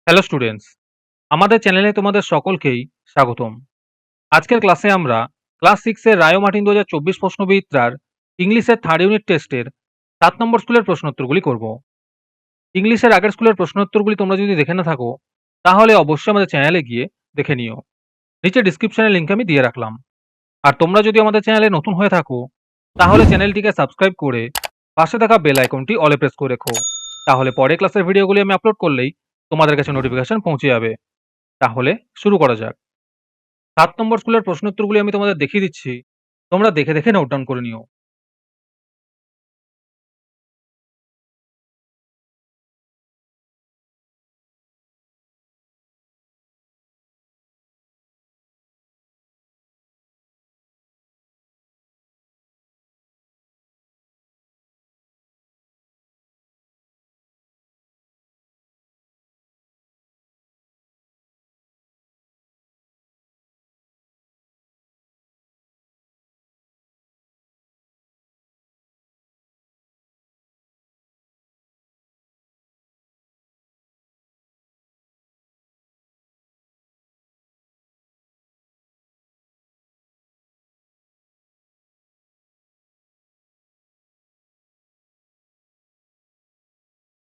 Hello students, আমাদের চ্যানেলে তোমাদের সকলকেই স্বাগতম। আজকের ক্লাসে আমরা ক্লাস 6 এর রায় ও মার্টিন 2024 প্রশ্নবিচিত্রার ইংলিশের থার্ড ইউনিট টেস্টের 7 নম্বর স্কুলের প্রশ্নোত্তরগুলি করব। ইংলিশের আগের স্কুলের প্রশ্নোত্তরগুলি তোমরা যদি দেখে না থাকো তাহলে অবশ্যই আমাদের চ্যানেলে গিয়ে দেখে নিও। নিচে ডিসক্রিপশনে লিংক আমি দিয়ে রাখলাম। আর তোমরা যদি আমাদের চ্যানেলে নতুন হয়ে থাকো তাহলে চ্যানেলটিকে সাবস্ক্রাইব করে পাশে থাকা বেল আইকনটি অলে প্রেস করে রেখো। তাহলে পরের ক্লাসের ভিডিওগুলি আমি আপলোড করলেই তোমাদের কাছে নোটিফিকেশন পৌঁছে যাবে। তাহলে শুরু করা যাক। ৭ নম্বর স্কুলের প্রশ্নোত্তরগুলি আমি তোমাদের দেখিয়ে দিচ্ছি। তোমরা দেখে, দেখে নোট ডাউন করে নিও।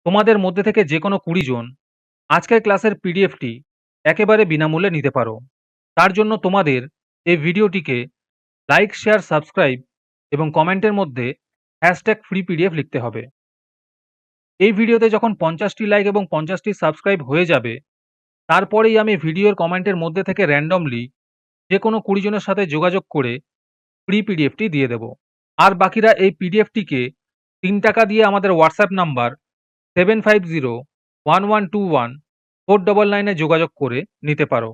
তোমাদের মধ্যে থেকে যে কোনো ২০ জন আজকের ক্লাসের পিডিএফটি একেবারে বিনামূল্যে নিতে পারো। তার জন্য তোমাদের এই ভিডিওটিকে লাইক, শেয়ার, সাবস্ক্রাইব এবং কমেন্টের মধ্যে #ফ্রি পিডিএফ লিখতে হবে। এই ভিডিওতে যখন ৫০টি লাইক এবং ৫০টি সাবস্ক্রাইব হয়ে যাবে, তারপরেই আমি ভিডিওর কমেন্টের মধ্যে থেকে র‍্যান্ডমলি যে কোনো ২০ জনের সাথে যোগাযোগ করে ফ্রি পিডিএফটি দিয়ে দেব। আর বাকিরা এই পিডিএফটিকে ৳৩ দিয়ে আমাদের হোয়াটসঅ্যাপ নাম্বার 7501121499 এ যোগাযোগ করে নিতে পারো।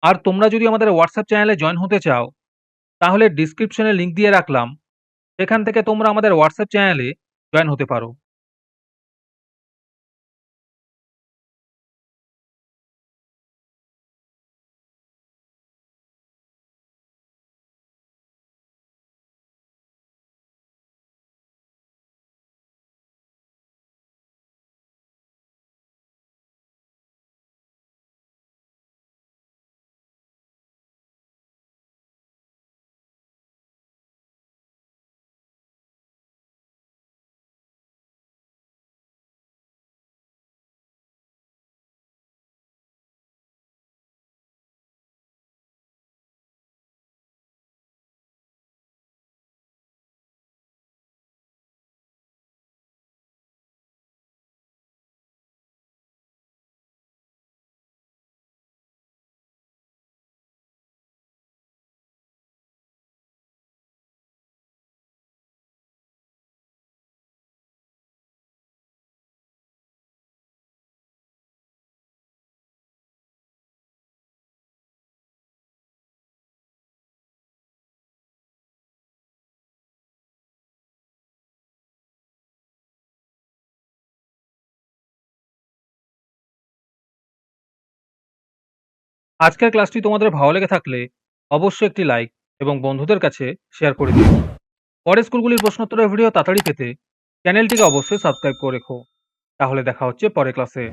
আর তোমরা যদি আমাদের হোয়াটসঅ্যাপ চ্যানেলে জয়েন হতে চাও তাহলে ডিসক্রিপশনে লিংক দিয়ে রাখলাম, সেখান থেকে তোমরা আমাদের হোয়াটসঅ্যাপ চ্যানেলে জয়েন হতে পারো। আজকের ক্লাসটি তোমাদের ভালো লেগে থাকলে অবশ্যই একটি লাইক এবং বন্ধুদের কাছে শেয়ার করে দিও। পরের স্কুলগুলির প্রশ্নোত্তরের ভিডিও তাড়াতাড়ি পেতে চ্যানেলটিকে অবশ্যই সাবস্ক্রাইব করে রেখো। তাহলে দেখা হচ্ছে পরের ক্লাসে।